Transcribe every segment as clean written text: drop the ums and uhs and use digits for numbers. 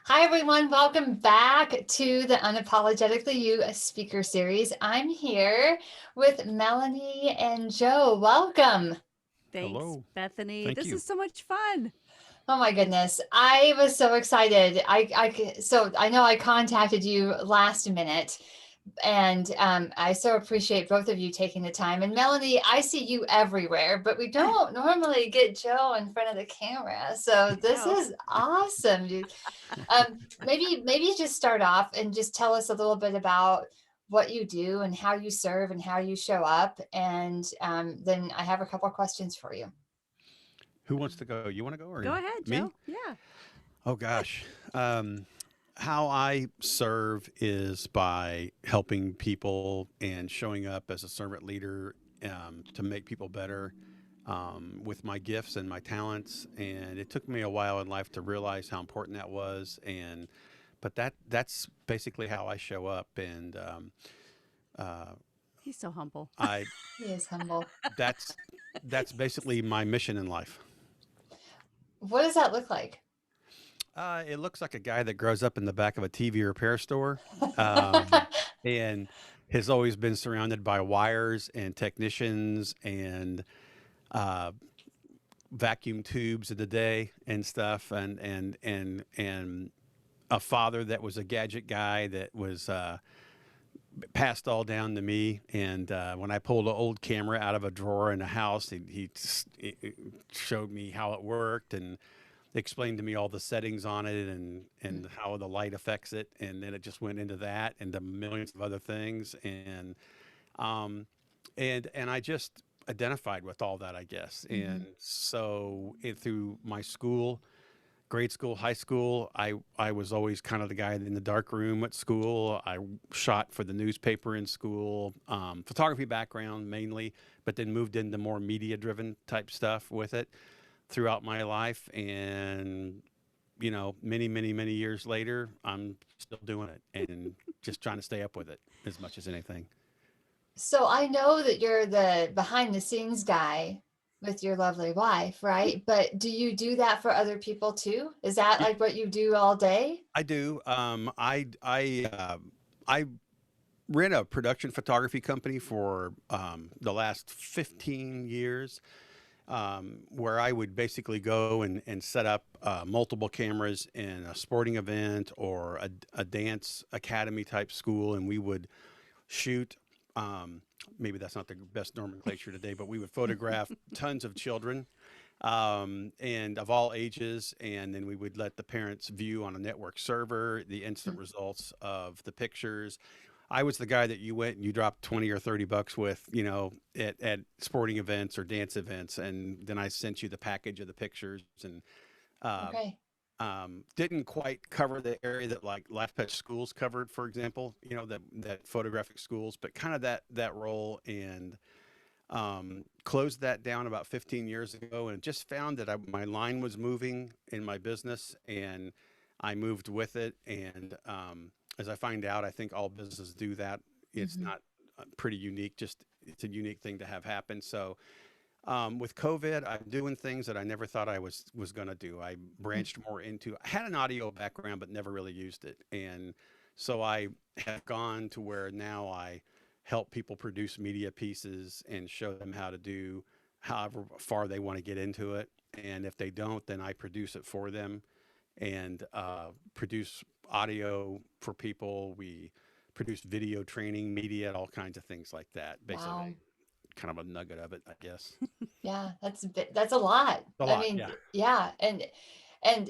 Hi, everyone. Welcome back to the Unapologetically You speaker series. I'm here with Melanie and Joe. Welcome. Thanks, Hello. Bethany. Thank This you. is so much fun. Oh my goodness. I was so excited. So I know I contacted you last minute and I so appreciate both of you taking the time. And Melanie, I see you everywhere, but we don't normally get Joe in front of the camera. So this No. is awesome. Maybe just start off and just tell us a little bit about what you do and how you serve and how you show up. And then I have a couple of questions for you. Who wants to go? You want to go or Go ahead, me? Joe. Yeah. Oh gosh. How I serve is by helping people and showing up as a servant leader to make people better with my gifts and my talents. And it took me a while in life to realize how important that was. But that's basically how I show up. And uh, He's so humble. I He is humble. that's that's basically my mission in life. What does that look like? It looks like a guy that grows up in the back of a TV repair store, um, and has always been surrounded by wires and technicians and uh, vacuum tubes of the day and stuff, and a father that was a gadget guy that was passed all down to me. And when I pulled an old camera out of a drawer in the house, he showed me how it worked and explained to me all the settings on it and how the light affects it, and then it just went into that and the millions of other things, um and I just identified with all that, I guess. Mhm. And so through my school, grade school, high school, I was always kind of the guy in the dark room at school. I shot for the newspaper in school, photography background mainly, but then moved into more media driven type stuff with it throughout my life. And many years later, I'm still doing it and just trying to stay up with it as much as anything. So I know that you're the behind the scenes guy with your lovely wife, right? But do you do that for other people too? Is that Y- like what you do all day? I do. I ran a production photography company for the last 15 years, where I would basically go and set up multiple cameras in a sporting event or a dance academy type school, and we would shoot. Um, Maybe that's not the best nomenclature today, but we would photograph tons of children and of all ages, and then we would let the parents view on a network server the instant results of the pictures. I was the guy that you went and you dropped 20 or 30 bucks with, at sporting events or dance events, and then I sent you the package of the pictures. And uh, Okay. didn't quite cover the area that like Life Pet Schools covered, for example, that photographic schools, but kind of that role. And closed that down about 15 years ago, and just found that my line was moving in my business, and I moved with it. And as I find out, I think all businesses do that. It's Mhm. not pretty unique, just it's a unique thing to have happen. So with COVID, I'm doing things that I never thought I was going to do. I branched more into. I had an audio background, but never really used it, and so I have gone to where now I help people produce media pieces and show them how to do however far they want to get into it. And if they don't, then I produce it for them and produce audio for people. We produce video training, media, all kinds of things like that. Wow. Basically, kind of a nugget of it, I guess. Yeah, that's a lot. A I lot, mean, yeah. yeah, and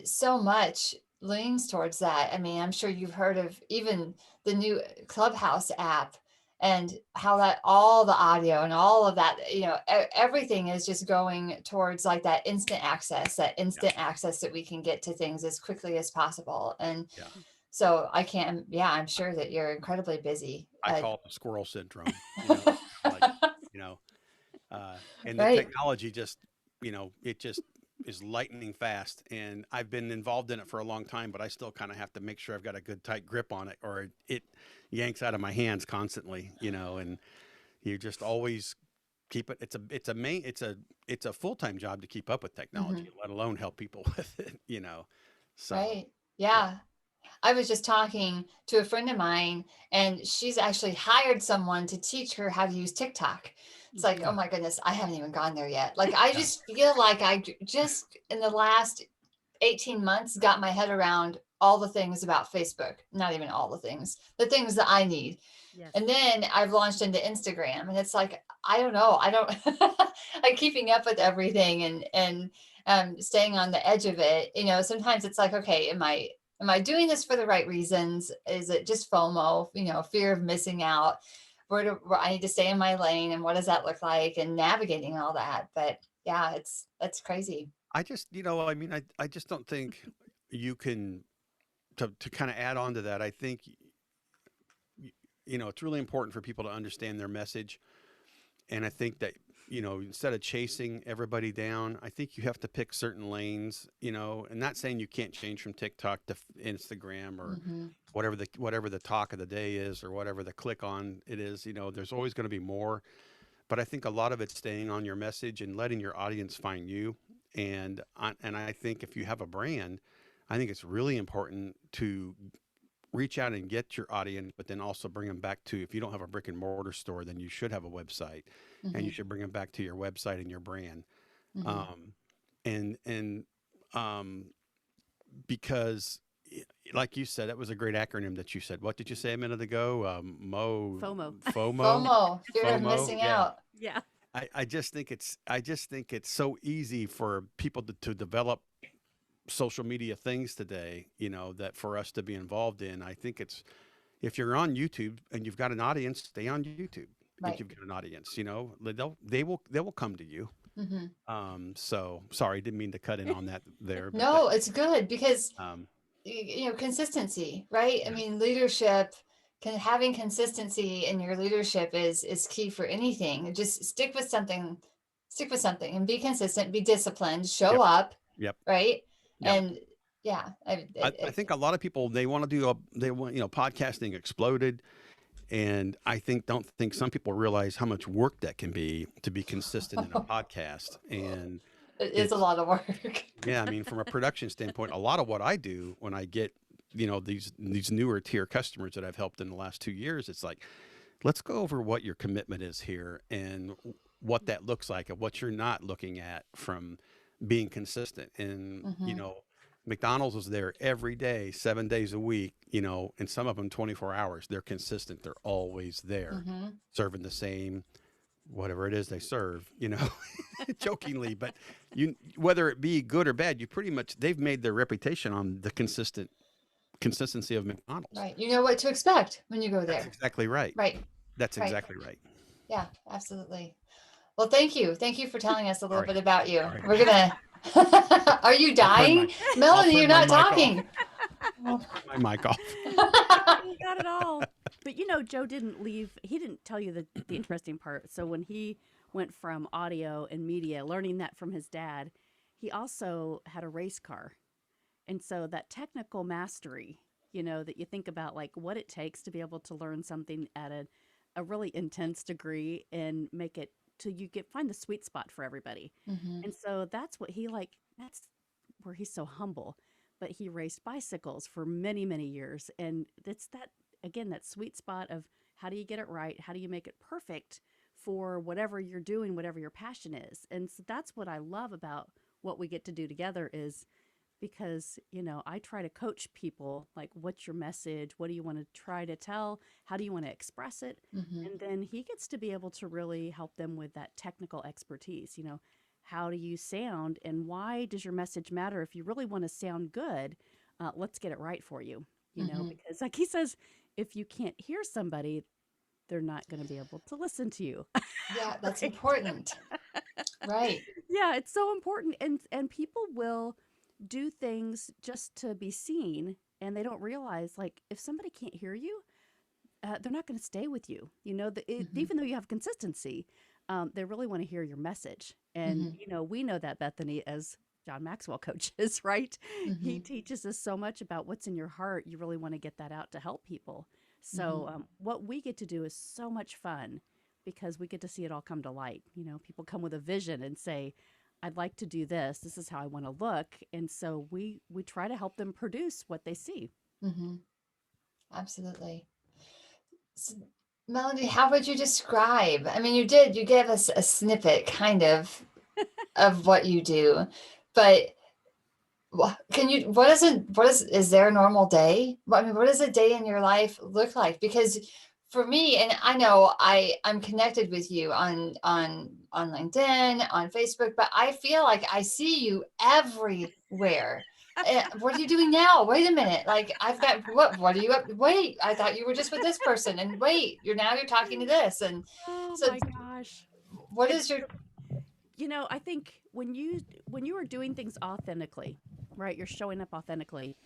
so much leans towards that. I mean, I'm sure you've heard of even the new Clubhouse app and how that all the audio and all of that, everything is just going towards like that Yeah, instant access that we can get to things as quickly as possible. And yeah. so yeah, I'm sure that you're incredibly busy. I call it the squirrel syndrome. Like, you know, and the Right. technology just, it just is lightning fast. And I've been involved in it for a long time, but I still kind of have to make sure I've got a good tight grip on it, or it yanks out of my hands constantly. And you just always keep it. It's a full time job to keep up with Mhm. technology, let alone help people with it. So Right. yeah, Yeah. I was just talking to a friend of mine, and she's actually hired someone to teach her how to use TikTok. It's like, oh Mhm. my goodness, I haven't even gone there yet. Like, I Yeah. just feel like just in the last 18 months got my head around all the things about Facebook, not even all the things that I need. Yes. And then I've launched into Instagram, and it's like, I don't know. I don't like keeping up with everything and staying on the edge of it. You know, sometimes it's like, okay, am I doing this for the right reasons? Is it just FOMO, fear of missing out? Where I need to stay in my lane, and what does that look like, and navigating all that. But yeah, that's crazy. I just, I mean, I just don't think you can to kind of add on to that. I think y- it's really important for people to understand their message, and I think that instead of chasing everybody down, I think you have to pick certain lanes. And not saying you can't change from TikTok to Instagram or Hmm. whatever the talk of the day is or whatever the click on it is. There's always going to be more, but I think a lot of it's staying on your message and letting your audience find you. And I think if you have a brand, I think it's really important to reach out and get your audience, but then also bring them back to, if you don't have a brick and mortar store, then you should have a website, and you Hmm. should bring them back to your website and your brand. Hmm. Um, and um, because, like you said, that was a great acronym that you said. What did you say a minute ago? FOMO. FOMO, FOMO, fear of FOMO. missing Yeah. out. Yeah. I just think it's so easy for people to develop social media things today, that for us to be involved in. I think it's, if you're on YouTube and you've got an audience, stay on YouTube. If Right. you've got an audience, they will come to you. Hmm. So sorry, didn't mean to cut in on that there, but that No, it's good because um consistency, right? I yes, mean, leadership, having consistency in your leadership is key for anything. Just stick with something and be consistent, be disciplined, show yep, up, yep, right? yep. And yeah, I think a lot of people, they want to do they want, podcasting exploded. And I think, don't think some people realize how much work that can be to be consistent in a podcast. And it is a it's, lot of work. yeah, I mean, from a production standpoint, a lot of what I do when I get, these newer tier customers that I've helped in the last 2 years, it's like, let's go over what your commitment is here and what that looks like and what you're not looking at from being consistent. And, Hmm. McDonald's is there every day, 7 days a week, and some of them 24 hours. They're consistent. They're always there, Hmm. serving the same, whatever it is they serve, jokingly, but whether it be good or bad, they've made their reputation on the consistency of McDonald's. Right. You know what to expect when you go That's there. exactly right. Right. That's Right. exactly right. Yeah, absolutely. Well, thank you. Thank you for telling us a All little right. bit about you. All right. We're gonna. Are you I'll turn my dying? Melanie, you're I'll not turn my mic off. talking. I'll turn my mic off. You got it all. But you know, Joe didn't leave. He didn't tell you the interesting part. So when he went from audio and media, learning that from his dad, he also had a race car. And so that technical mastery, that you think about like what it takes to be able to learn something at a really intense degree and make it till you get find the sweet spot for everybody. Hmm. And so that's what he like that's where he's so humble. But he raced bicycles for many, many years. And it's that again, that sweet spot of how do you get it right? How do you make it perfect for whatever you're doing, whatever your passion is? And so that's what I love about what we get to do together is because I try to coach people like what's your message, what do you want to try to tell, how do you want to express it, Hmm. and then he gets to be able to really help them with that technical expertise. How do you sound and why does your message matter? If you really want to sound good, let's get it right for you. Hmm. Because like he says, if you can't hear somebody, they're not going to be able to listen to you. Yeah, that's Right. important. Right. Yeah, it's so important, and people will do things just to be seen, and they don't realize like if somebody can't hear you, they're not going to stay with you. Hmm. Even though you have consistency, they really want to hear your message. And Hmm. we know that, Bethany, as John Maxwell coaches, right? He Hmm. teaches us so much about what's in your heart. You really want to get that out to help people. Hmm. So what we get to do is so much fun because we get to see it all come to light. People come with a vision and say, I'd like to do this. This is how I want to look. And so we try to help them produce what they see. Mm-hmm. Absolutely. So, Melanie, how would you describe? I mean, you gave us a snippet kind of what you do, but is there a normal day? I mean, what does a day in your life look like? Because for me, and I know I'm connected with you on LinkedIn, on Facebook, but I feel like I see you everywhere. What are you doing now? Wait a minute. Like I've got what are you up? Wait, I thought you were just with this person. And wait, you're talking to this. And Oh so my gosh. what It's is your I think when you are doing things authentically, right? You're showing up authentically.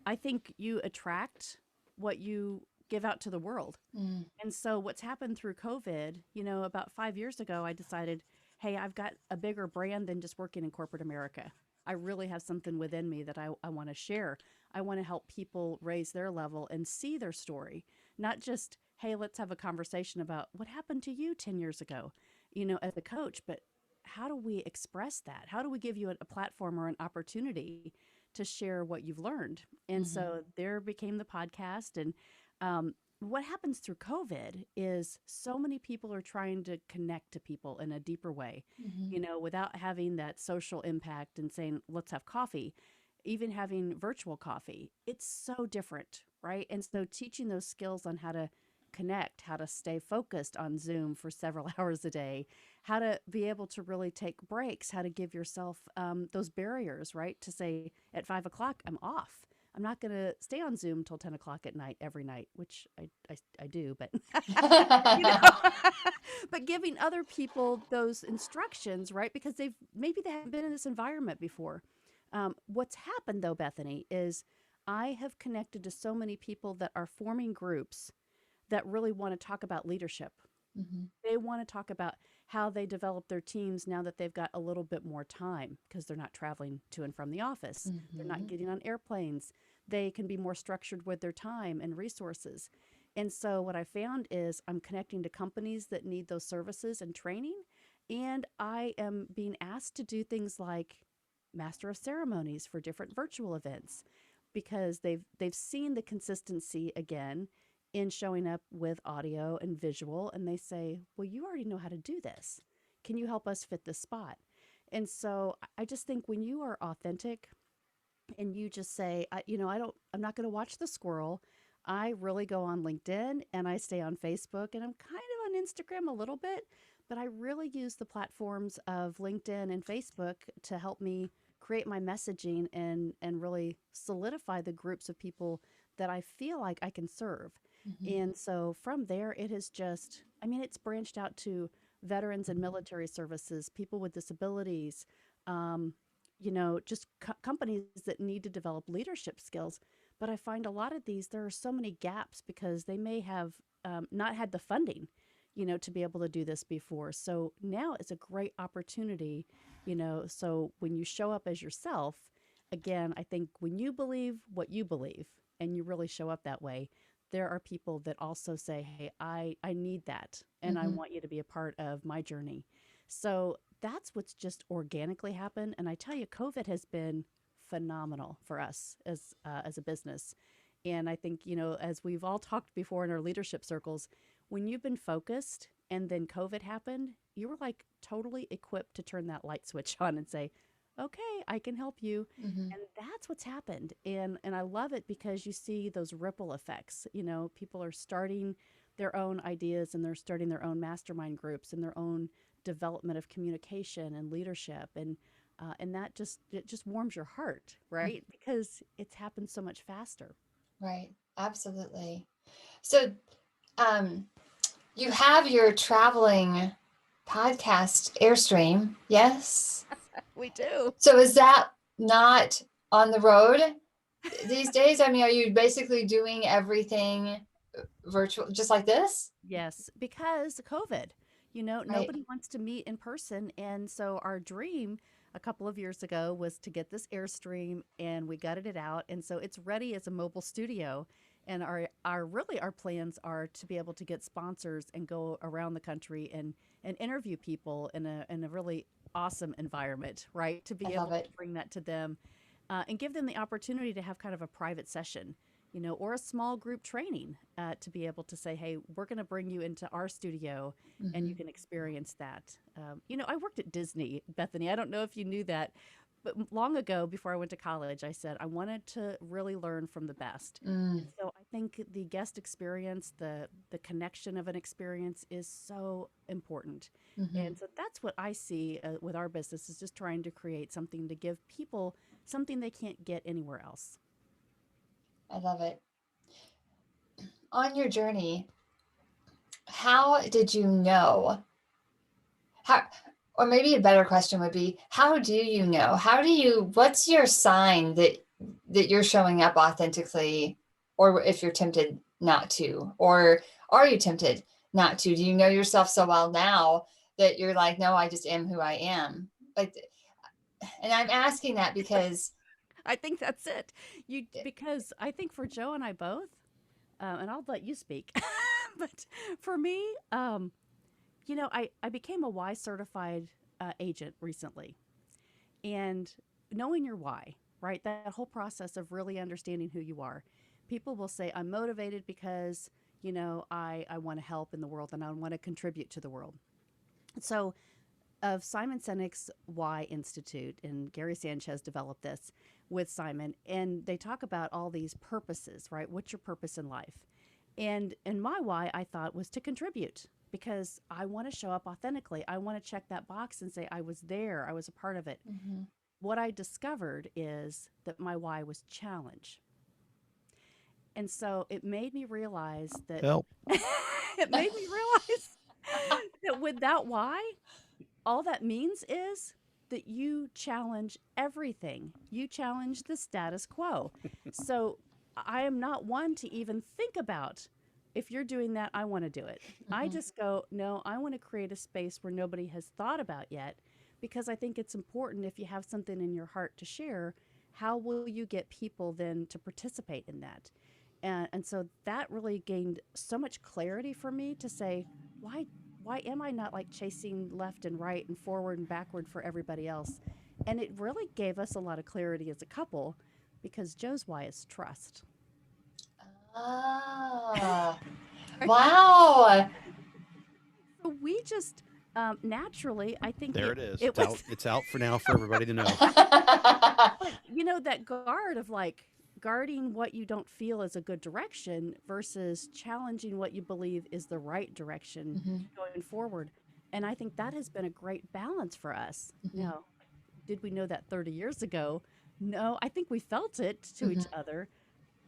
I think you attract what you give out to the world. mm, And so what's happened through COVID, about 5 years ago I decided, "Hey, I've got a bigger brand than just working in corporate America. I really have something within me that I want to share. I want to help people raise their level and see their story, not just, hey, let's have a conversation about what happened to you 10 years ago, as a coach, but how do we express that? How do we give you a platform or an opportunity to share what you've learned?" And mhm, so there became the podcast. And what happens through COVID is so many people are trying to connect to people in a deeper way, mhm, without having that social impact and saying, let's have coffee, even having virtual coffee. It's so different, right? And so teaching those skills on how to connect, how to stay focused on Zoom for several hours a day, how to be able to really take breaks, how to give yourself those barriers, right? To say at 5 o'clock, I'm off. I'm not going to stay on Zoom till 10 o'clock at night every night, which I do, but you know, but giving other people those instructions, right? Because maybe they haven't been in this environment before. What's happened though, Bethany, is I have connected to so many people that are forming groups that really want to talk about leadership. mhm, They want to talk about how they develop their teams now that they've got a little bit more time because they're not traveling to and from the office. They're not mhm, getting on airplanes. They can be more structured with their time and resources. And so, what I found is I'm connecting to companies that need those services and training. And I am being asked to do things like master of ceremonies for different virtual events because they've seen the consistency again in showing up with audio and visual, and they say, well, you already know how to do this. Can you help us fit this spot? And so I just think when you are authentic and you just say, I'm not going to watch the squirrel. I really go on LinkedIn and I stay on Facebook and I'm kind of on Instagram a little bit, but I really use the platforms of LinkedIn and Facebook to help me create my messaging and really solidify the groups of people that I feel like I can serve. mhm. And so from there, it has just, it's branched out to veterans and military services, people with disabilities, um, just companies that need to develop leadership skills. But I find a lot of these, there are so many gaps because they may have not had the funding, to be able to do this before. So now it's a great opportunity, So when you show up as yourself, again, I think when you believe what you believe and you really show up that way, there are people that also say, hey, I need that. And I Mhm. want you to be a part of my journey. So that's what's just organically happened. And I tell you, COVID has been phenomenal for us as a business. And I think, as we've all talked before in our leadership circles, when you've been focused and then COVID happened, you were like totally equipped to turn that light switch on and say, okay, I can help you. Mhm. And that's what's happened. And I love it because you see those ripple effects. People are starting their own ideas and they're starting their own mastermind groups and their own development of communication and leadership. And that just warms your heart, Mm. right? Because it's happened so much faster. Right. Absolutely. So, um, you have your traveling podcast Airstream, yes? We do. So is that not on the road these days? I mean, are you basically doing everything virtual, just like this? Yes, because COVID, Right. nobody wants to meet in person. And so our dream a couple of years ago was to get this Airstream and we gutted it out. And so it's ready as a mobile studio. And our plans are to be able to get sponsors and go around the country and interview people in a really awesome environment, right? To I be love able to it. bring that to them and give them the opportunity to have kind of a private session or a small group training to be able to say, hey, we're going to bring you into our studio and you Mhm. can experience that. I worked at Disney, Bethany. I don't know if you knew that, but long ago, before I went to college, I said I wanted to really learn from the best. And Mm. so I think the guest experience, the connection of an experience is so important. Mhm. And so that's what I see with our business, is just trying to create something to give people something they can't get anywhere else. I love it. On your journey, how did you know? How, or maybe a better question would be, how do you know? What's your sign that you're showing up authentically, or if you're tempted not to, or are you tempted not to? Do you know yourself so well now that you're like, no, I just am who I am? Like, and I'm asking that because I think that's it. Because I think for Joe and I both, and I'll let you speak, but for me, I became a Y certified agent recently, and knowing your why, right? That whole process of really understanding who you are. People will say, I'm motivated because, I want to help in the world and I want to contribute to the world. So, of Simon Sinek's Why Institute, and Gary Sanchez developed this with Simon, and they talk about all these purposes, right? What's your purpose in life? And my why, I thought, was to contribute, because I want to show up authentically. I want to check that box and say I was there, I was a part of it. Mhm. What I discovered is that my why was challenge. And so it made me realize that Help. it made me realize that with that why, all that means is that you challenge everything. You challenge the status quo. So I am not one to even think about, if you're doing that, I want to do it. I Mhm. just go, no, I want to create a space where nobody has thought about yet, because I think it's important, if you have something in your heart to share, how will you get people then to participate in that? And so that really gained so much clarity for me to say, why why am I not like chasing left and right and forward and backward for everybody else? And it really gave us a lot of clarity as a couple, because Joe's why is trust. Ah, Right? wow. So we just naturally, I think There it it is. it It's was out. It's out for now for everybody to know. but that guard of like guarding what you don't feel is a good direction versus challenging what you believe is the right direction Mhm. going forward. And I think that has been a great balance for us. Mhm. Now, did we know that 30 years ago? No, I think we felt it to each Mhm. other.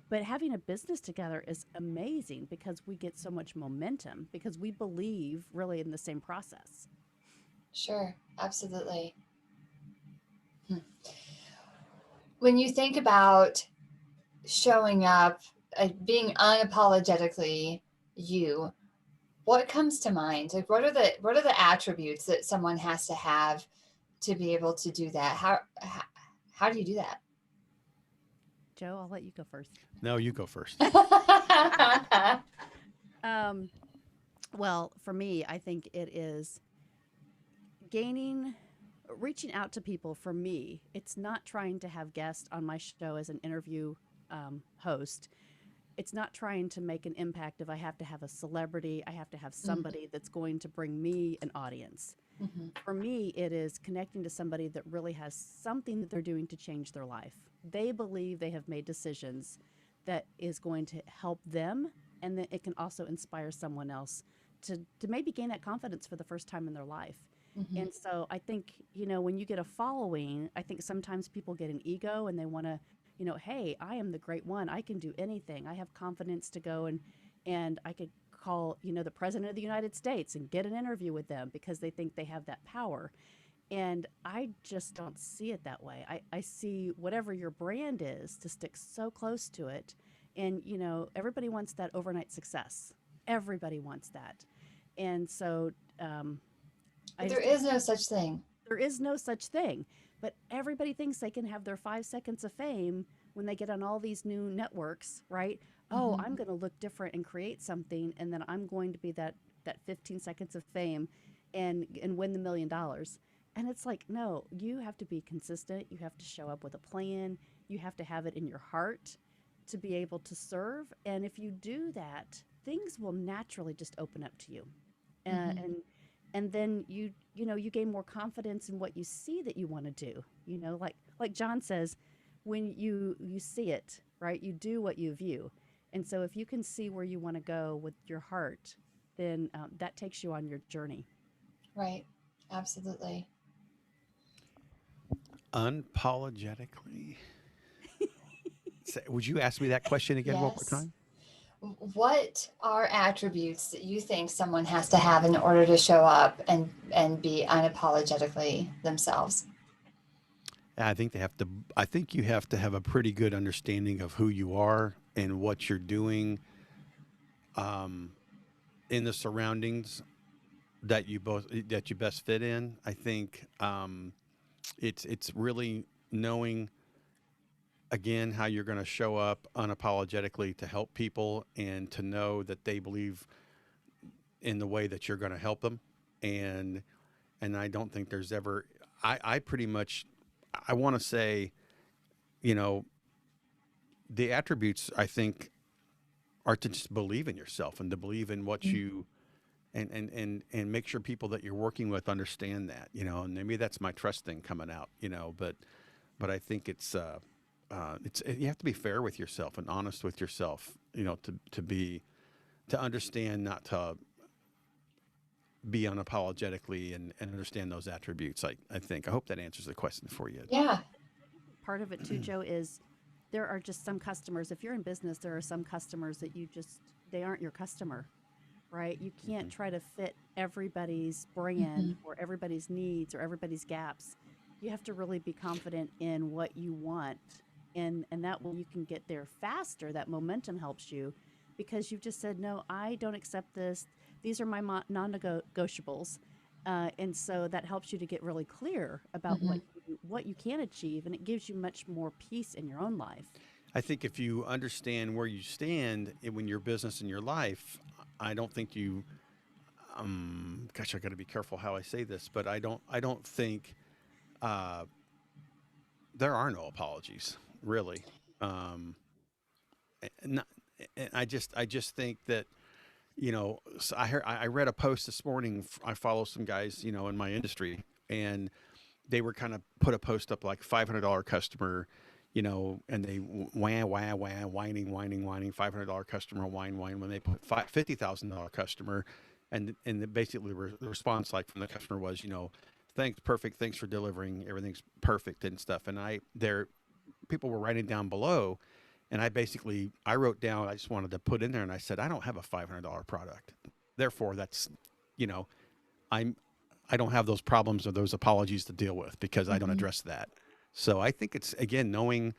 But having a business together is amazing, because we get so much momentum, because we believe really in the same process. Sure, absolutely. Hmm. When you think about showing up, being unapologetically you, what comes to mind? Like, what are the attributes that someone has to have to be able to do that? How do you do that? Joe, I'll let you go first. No, you go first. Um, well, for me, I think it is gaining reaching out to people. For me, it's not trying to have guests on my show as an interview host. It's not trying to make an impact. If I have to have a celebrity, I have to have Mm. somebody that's going to bring me an audience. Mhm. For me, it is connecting to somebody that really has something that they're doing to change their life. They believe they have made decisions that is going to help them, and that it can also inspire someone else to maybe gain that confidence for the first time in their life. Mhm. And so I think, when you get a following, I think sometimes people get an ego and they want to, hey, I am the great one. I can do anything. I have confidence to go and I could call, the president of the United States and get an interview with them, because they think they have that power. And I just don't see it that way. I see whatever your brand is, to stick so close to it. And, everybody wants that overnight success. Everybody wants that. And so But I there just is no such thing. there is no such thing. But everybody thinks they can have their 5 seconds of fame when they get on all these new networks, right? Oh, Mhm. I'm going to look different and create something, and then I'm going to be that 15 seconds of fame and win the $1 million. And it's like, no, you have to be consistent. You have to show up with a plan. You have to have it in your heart. to be able to serve. And if you do that, things will naturally just open up to you. Mm-hmm. And then you gain more confidence in what you see that you want to do. Like John says, when you see it, right? You do what you view. And so if you can see where you want to go with your heart, then that takes you on your journey. Right. Absolutely. Unapologetically. Would you ask me that question again one more Yes. time? What are attributes that you think someone has to have in order to show up and be unapologetically themselves? I think they have to. I think you have to have a pretty good understanding of who you are and what you're doing um, in the surroundings that you best fit in. I think it's really knowing again how you're going to show up unapologetically to help people and to know that they believe in the way that you're going to help them. and and I don't think there's ever. I pretty much I want to say, you know, the attributes I think are to just believe in yourself and to believe in what you and make sure people that you're working with understand that, and maybe that's my trust thing coming out, but I think it's you have to be fair with yourself and honest with yourself, to understand not to be unapologetically and understand those attributes. I think I hope that answers the question for you. Yeah. Part of it too, Joe, is there are just some customers. If you're in business, there are some customers that they aren't your customer, right? You can't try to fit everybody's Mm-hmm. brand or everybody's needs or everybody's gaps. You have to really be confident in what you want. And that way you can get there faster. That momentum helps you because you've just said, no, I don't accept this. These are my non negotiables. And so that helps you to get really clear about Mm-hmm. what you can achieve, and it gives you much more peace in your own life. I think if you understand where you stand in your business and your life, I don't think you. Gosh, I got to be careful how I say this, but I don't think uh, there are no apologies, really. Um, not, and I just think that, so I read a post this morning. I follow some guys, in my industry, and they were kind of put a post up like $500 customer, and they whining, $500 customer, whine. When they put $50,000 customer, and basically the response like from the customer was, thanks, perfect, thanks for delivering, everything's perfect and stuff. And people were writing down below, and I wrote down, I just wanted to put in there, and I said, I don't have a $500 product, therefore that's, you know, I'm I don't have those problems or those apologies to deal with because I don't Mm-hmm. address that. So I think it's again knowing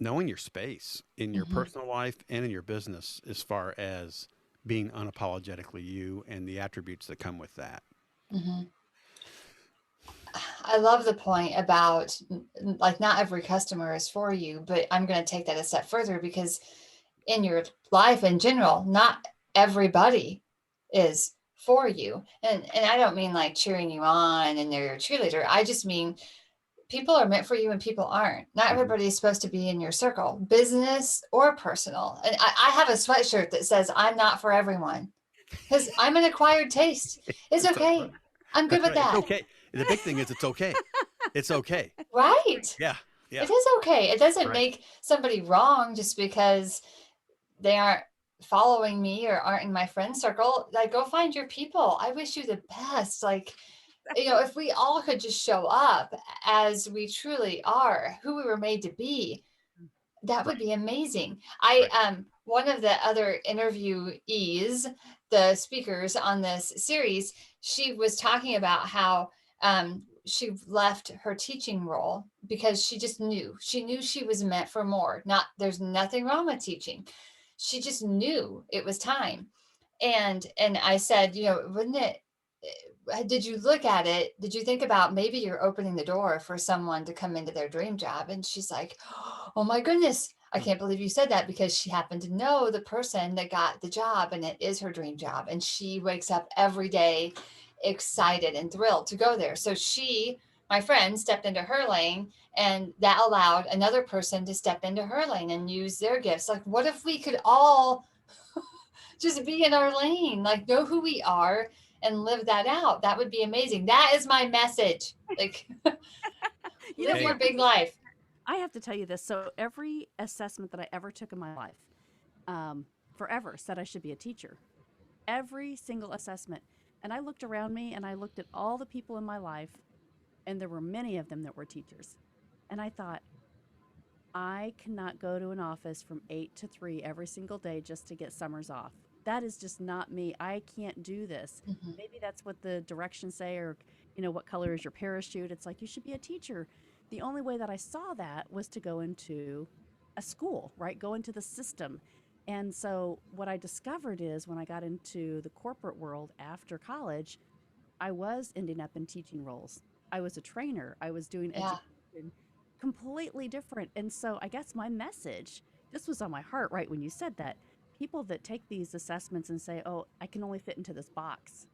your space in your Mm-hmm. personal life and in your business as far as being unapologetically you and the attributes that come with that. Mm-hmm. I love the point about like not every customer is for you, but I'm going to take that a step further because in your life in general, not everybody is for you. And I don't mean like cheering you on and they're your cheerleader. I just mean people are meant for you and people aren't. Not Mm-hmm. everybody is supposed to be in your circle, business or personal. And I have a sweatshirt that says I'm not for everyone because I'm an acquired taste. It's That's all right. okay. I'm good That's with right. It's that. okay. The big thing is it's okay. It's okay. Right. Yeah. Yeah. It is okay. It doesn't Right. make somebody wrong just because they aren't following me or aren't in my friend circle. Like, go find your people. I wish you the best. Like, if we all could just show up as we truly are, who we were made to be, that would Right. be amazing. Right. One of the other interviewees, the speakers on this series, she was talking about how she left her teaching role because she knew she was meant for more. Not there's nothing wrong with teaching. She just knew it was time. And I said, wouldn't it did you look at it? Did you think about maybe you're opening the door for someone to come into their dream job? And she's like, oh my goodness, I can't believe you said that because she happened to know the person that got the job and it is her dream job. And she wakes up every day excited and thrilled to go there. So my friend stepped into her lane, and that allowed another person to step into her lane and use their gifts. Like, what if we could all just be in our lane, like know who we are and live that out? That would be amazing. That is my message. Like, You know live your what? big life. I have to tell you this. So every assessment that I ever took in my life, forever said I should be a teacher. Every single assessment. And I looked around me and I looked at all the people in my life, and there were many of them that were teachers. And I thought, I cannot go to an office from 8 to 3 every single day just to get summers off. That is just not me. I can't do this. Mhm. Maybe that's what the directions say, or, what color is your parachute? It's like, you should be a teacher. The only way that I saw that was to go into a school, right? Go into the system. And so what I discovered is when I got into the corporate world after college, I was ending up in teaching roles. I was a trainer. I was doing Yeah. education, completely different. And so I guess my message, this was on my heart right when you said that. People that take these assessments and say, oh, I can only fit into this box,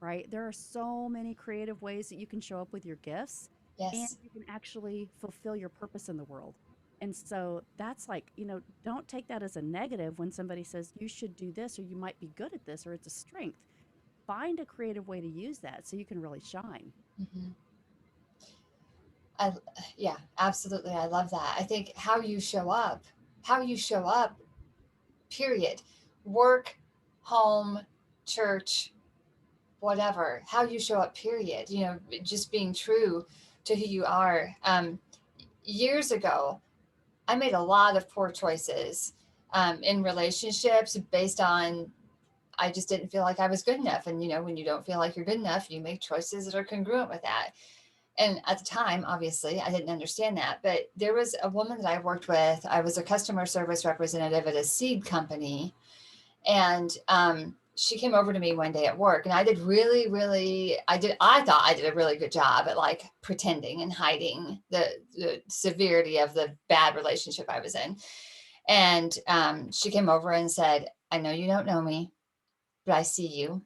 right? There are so many creative ways that you can show up with your gifts, and Yes. you can actually fulfill your purpose in the world. And so that's like, don't take that as a negative when somebody says you should do this, or you might be good at this, or it's a strength. Find a creative way to use that so you can really shine. Mhm. I, yeah, absolutely. I love that. I think how you show up, period. Work, home, church, whatever, how you show up, period. Just being true to who you are. Years ago, I made a lot of poor choices in relationships based on I just didn't feel like I was good enough. And, when you don't feel like you're good enough, you make choices that are congruent with that. And at the time, obviously, I didn't understand that. But there was a woman that I worked with. I was a customer service representative at a seed company. And she came over to me one day at work, and I did really, really, I thought I did a really good job at like pretending and hiding the severity of the bad relationship I was in. And she came over and said, I know you don't know me, but I see you.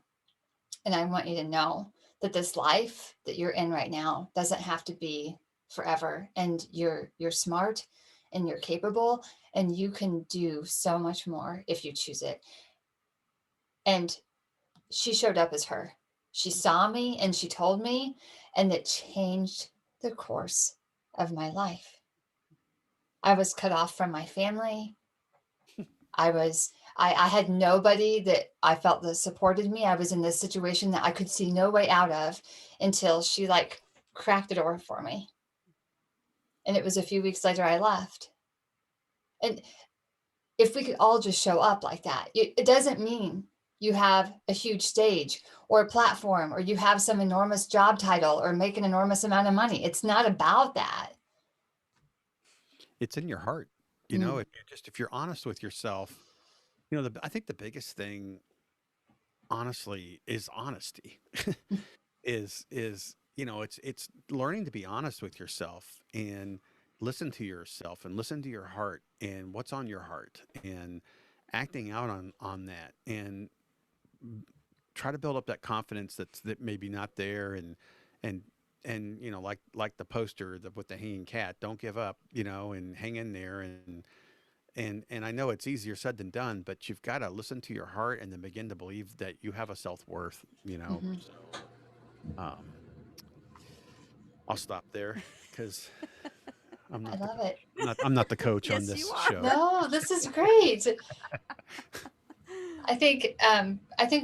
And I want you to know that this life that you're in right now doesn't have to be forever. And you're smart and you're capable, and you can do so much more if you choose it. And she showed up as her. She saw me and she told me, and it changed the course of my life. I was cut off from my family. I had nobody that I felt that supported me. I was in this situation that I could see no way out of until she like cracked the door for me. And it was a few weeks later I left. And if we could all just show up like that, it doesn't mean you have a huge stage or a platform or you have some enormous job title or make an enormous amount of money. It's not about that. It's in your heart. Mm, If you're honest with yourself, I think the biggest thing, honestly, is honesty. It's learning to be honest with yourself and listen to yourself and listen to your heart and what's on your heart and acting out on that, and try to build up that confidence that maybe not there, and like the poster with the hanging cat, don't give up, and hang in there, and I know it's easier said than done, but you've got to listen to your heart and then begin to believe that you have a self-worth. mhm. So um I'll stop there because I'm I not the love coach. it. I'm not the coach on Yes, you this are. show. No, this is great. I think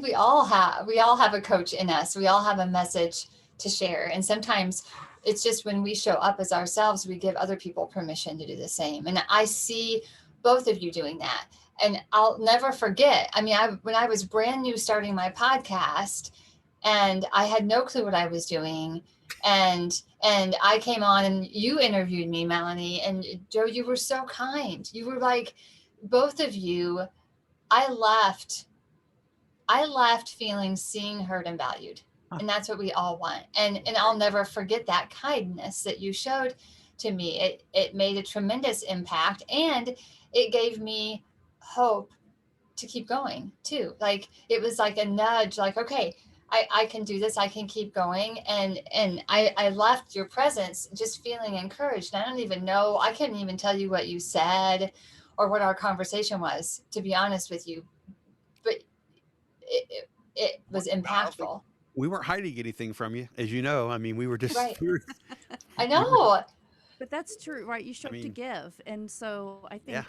we all have a coach in us. We all have a message to share. And sometimes it's just when we show up as ourselves, we give other people permission to do the same. And I see both of you doing that. And I'll never forget. I mean, when I was brand new starting my podcast and I had no clue what I was doing. And I came on and you interviewed me, Melanie. And Joe, you were so kind. You were like, both of you, I left I left feeling seen, heard, and valued. Huh. And that's what we all want. And I'll never forget that kindness that you showed to me. It made a tremendous impact, and it gave me hope to keep going too. Like it was like a nudge, like, okay, I can do this. I can keep going. And I left your presence just feeling encouraged. And I don't even know, I couldn't even tell you what you said or what our conversation was, to be honest with you. But it was impactful. We weren't hiding anything from you, as you know. I mean, we were just, Right. we were, I you were, know. But that's true, right? You I show up to mean, give. And so I yeah, think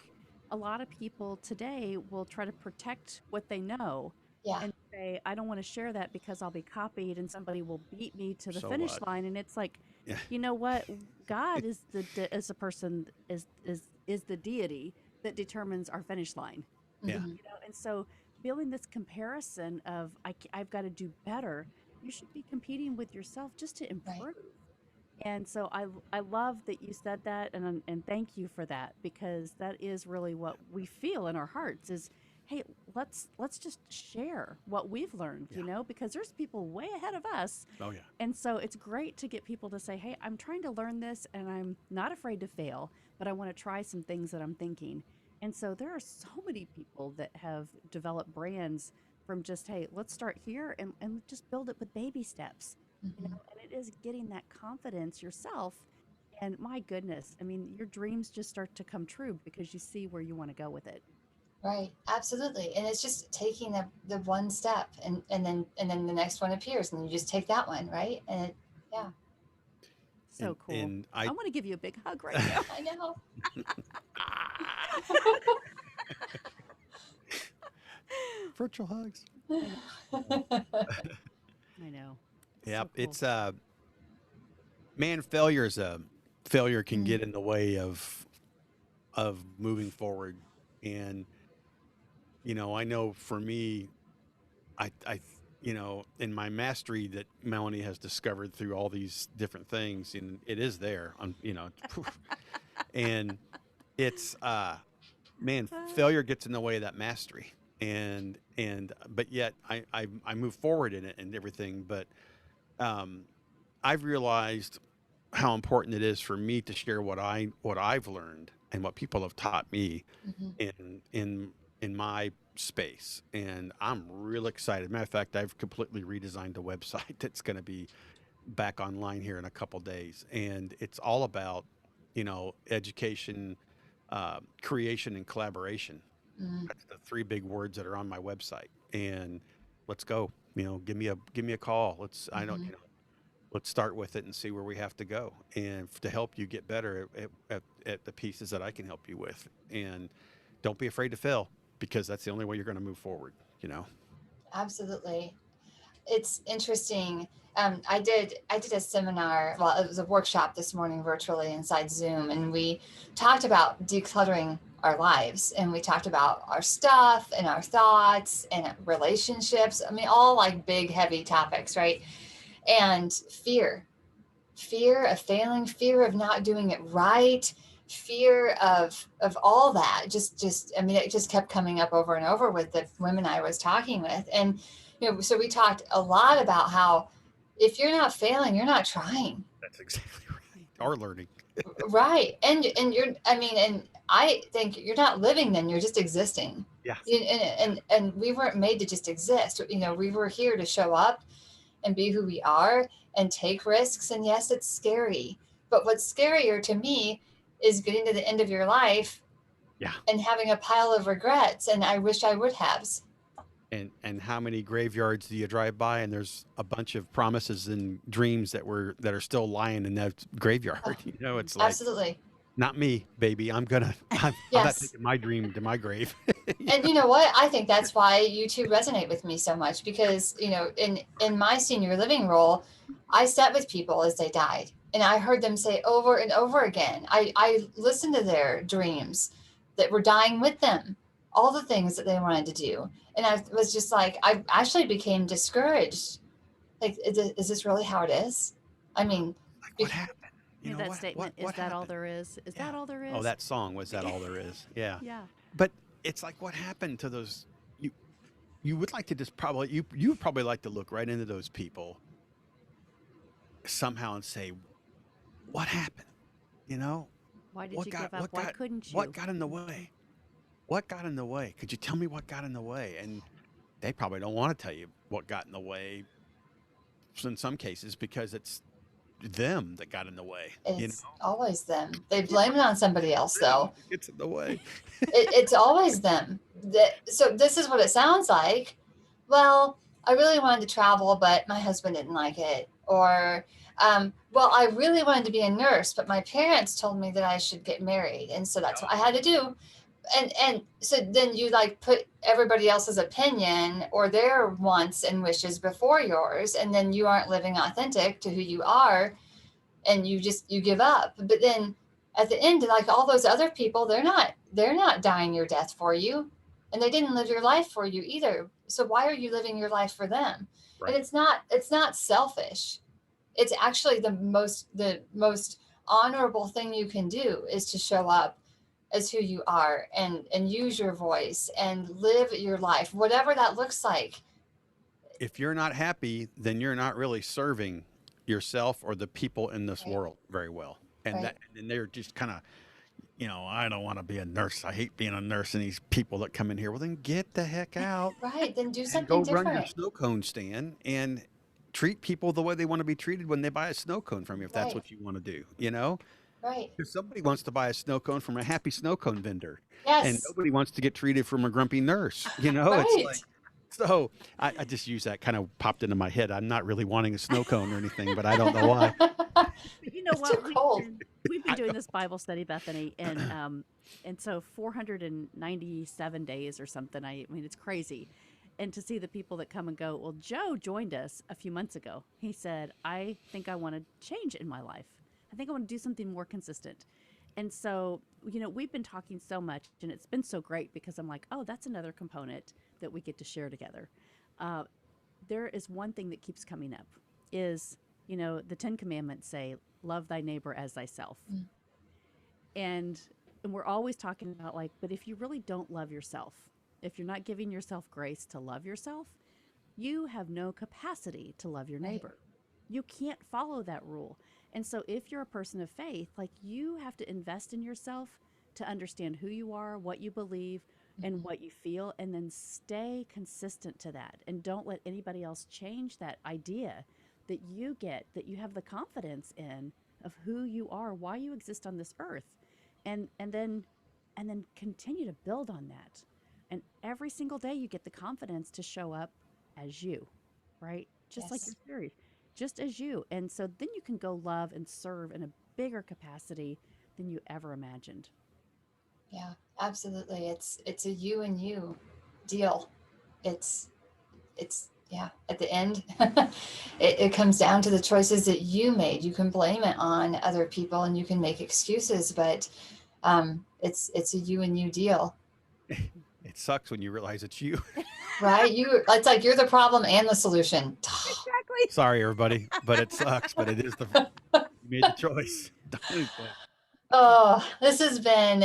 a lot of people today will try to protect what they know Yeah. and say, I don't want to share that because I'll be copied and somebody will beat me to the so finish what? line. And it's like, Yeah, you know what? God is is a person is the deity that determines our finish line. yeah, Hmm. You know, and so feeling this comparison of I've got to do better, you should be competing with yourself just to Right. improve. And so I love that you said that, and thank you for that, because that is really what we feel in our hearts is, hey, let's just share what we've learned, yeah. because there's people way ahead of us. Oh, yeah. And so it's great to get people to say, hey, I'm trying to learn this and I'm not afraid to fail, but I want to try some things that I'm thinking. And so there are so many people that have developed brands from just, hey, let's start here and just build it with baby steps, Hmm. and it is getting that confidence yourself. And my goodness, I mean, your dreams just start to come true because you see where you want to go with it. Right. Absolutely. And it's just taking the one step, and then the next one appears and you just take that one. Right. And it, yeah, So cool. And I want to give you a big hug right now. I know. virtual hugs. I know. I know. Yeah, So cool. it's man, failure can Mm, get in the way of moving forward. And I know for me, I in my mastery that Melanie has discovered through all these different things, and it is there on and it's man, failure gets in the way of that mastery. And but yet I move forward in it and everything. But um I've realized how important it is for me to share what I've learned and what people have taught me mhm. in my space. And I'm real excited. Matter of fact, I've completely redesigned a website that's going to be back online here in a couple days, and it's all about education, creation, and collaboration. Mm, That's the three big words that are on my website. And let's go. Give me a call. I don't mhm. let's start with it and see where we have to go, and to help you get better at the pieces that I can help you with. And don't be afraid to fail, because that's the only way you're going to move forward, you know? Absolutely. It's interesting. I did a seminar. Well, it was a workshop this morning virtually inside Zoom, and we talked about decluttering our lives, and we talked about our stuff and our thoughts and relationships. I mean, all like big, heavy topics, right? And fear of failing, fear of not doing it right, fear of all that. Just I mean, it just kept coming up over and over with the women I was talking with. And so we talked a lot about how if you're not failing, you're not trying. That's exactly right. Or learning. Right. And you're, I mean, and I think you're not living, then you're just existing. Yeah. And we weren't made to just exist. We were here to show up and be who we are and take risks. And yes, it's scary. But what's scarier to me is getting to the end of your life Yeah. and having a pile of regrets. And I wish I would have. And how many graveyards do you drive by, and there's a bunch of promises and dreams that are still lying in that graveyard? Oh, It's like, absolutely. not me, baby. I'm not Yes. taking my dream to my grave. And you know what? I think that's why you two resonate with me so much because, in my senior living role, I sat with people as they died and I heard them say over and over again. I listened to their dreams that were dying with them, all the things that they wanted to do. And I was just like, I actually became discouraged. Like, is this really how it is? I mean, Like, what be- happened? You know, that statement, is What that all happened? there is? Is Yeah. that all there Oh, is? that song, was that all there is? Yeah. Yeah. But it's like, what happened to those? You you would like to just probably you would probably like to look right into those people somehow and say, what happened? You know, Why did what you got give up? what Why got couldn't what you? got in the Mhm. way? What got in the way? Could you tell me what got in the way? And they probably don't want to tell you what got in the way, in some cases because it's them that got in the way. It's always them. They blame it on somebody else, though. It gets in the way. It's always them. So this is what it sounds like. Well, I really wanted to travel, but my husband didn't like it. Or, well, I really wanted to be a nurse, but my parents told me that I should get married. And so that's what I had to do. And so then you like put everybody else's opinion or their wants and wishes before yours, and then you aren't living authentic to who you are, and you give up. But then at the end, like all those other people, they're not dying your death for you, and they didn't live your life for you either. So why are you living your life for them? Right. And it's not selfish. It's actually the most honorable thing you can do is to show up as who you are and use your voice and live your life, whatever that looks like. If you're not happy, then you're not really serving yourself or the people in this world very well. And and they're just kind of, I don't want to be a nurse. I hate being a nurse. And these people that come in here, well, then get the heck out. Right. Then do something go different. Run your snow cone stand and treat people the way they want to be treated when they buy a snow cone from you, if that's what you want to do, Right. If somebody wants to buy a snow cone from a happy snow cone vendor, Yes. and nobody wants to get treated from a grumpy nurse, Right. It's like, so I just use that, kind of popped into my head. I'm not really wanting a snow cone or anything, but I don't know why. You know It's what? too cold. We've been doing this Bible study, Bethany, and so 497 days or something. I mean, it's crazy. And to see the people that come and go. Well, Joe joined us a few months ago. He said, I think I want to change in my life. I think I want to do something more consistent. And so, we've been talking so much, and it's been so great because I'm like, oh, that's another component that we get to share together. There is one thing that keeps coming up is, the 10 Commandments say, love thy neighbor as thyself. Mm. And we're always talking about like, but if you really don't love yourself, if you're not giving yourself grace to love yourself, you have no capacity to love your neighbor. You can't follow that rule. And so if you're a person of faith, like you have to invest in yourself to understand who you are, what you believe, and what you feel, and then stay consistent to that. And don't let anybody else change that idea that you get, that you have the confidence in of who you are, why you exist on this earth. And then continue to build on that. And every single day you get the confidence to show up as you, right? Just like your series, just as you. And so then you can go love and serve in a bigger capacity than you ever imagined. Yeah, absolutely. It's a you and you deal. It's at the end, it comes down to the choices that you made. You can blame it on other people and you can make excuses, but it's a you and you deal. It sucks when you realize it's you. Right? It's like you're the problem and the solution. Exactly. Sorry, everybody, but it sucks. But it is you made the choice. Oh, this has been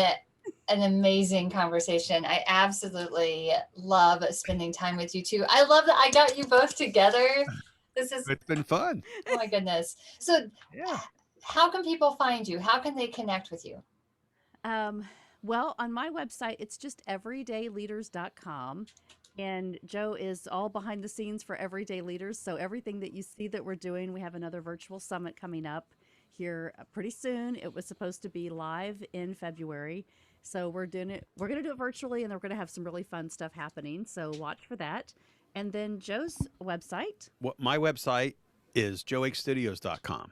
an amazing conversation. I absolutely love spending time with you two. I love that I got you both together. It's been fun. Oh my goodness. So how can people find you? How can they connect with you? Well, on my website, it's just everydayleaders.com. And Joe is all behind the scenes for Everyday Leaders. So everything that you see that we're doing, we have another virtual summit coming up here pretty soon. It was supposed to be live in February. So we're doing it. We're going to do it virtually, and then we're going to have some really fun stuff happening. So watch for that. And then Joe's website. Well, my website is joeakestudios.com.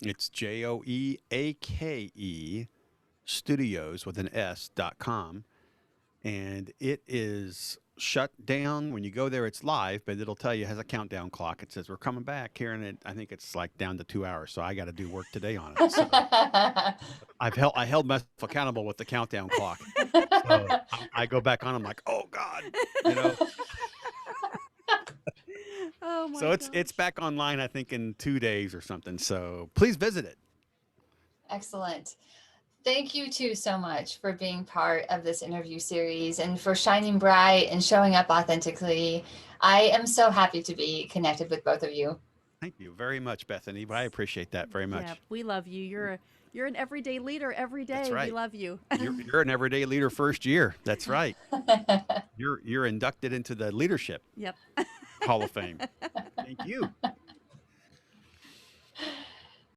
It's JOEAKE studios with an S.com. And it is shut down. When you go there, it's live, but it'll tell you, it has a countdown clock. It says, we're coming back here. And I think it's like down to 2 hours. So I got to do work today on it. So I held myself accountable with the countdown clock. So I go back on. I'm like, oh God, Oh my So it's back online, I think, in 2 days or something. So please visit it. Excellent. Thank you two so much for being part of this interview series and for shining bright and showing up authentically. I am so happy to be connected with both of you. Thank you very much, Bethany. But I appreciate that very much. Yeah, we love you. You're an everyday leader every day. That's right. We love you. You're an everyday leader first year. That's right. You're inducted into the leadership Yep. Hall of Fame. Thank you.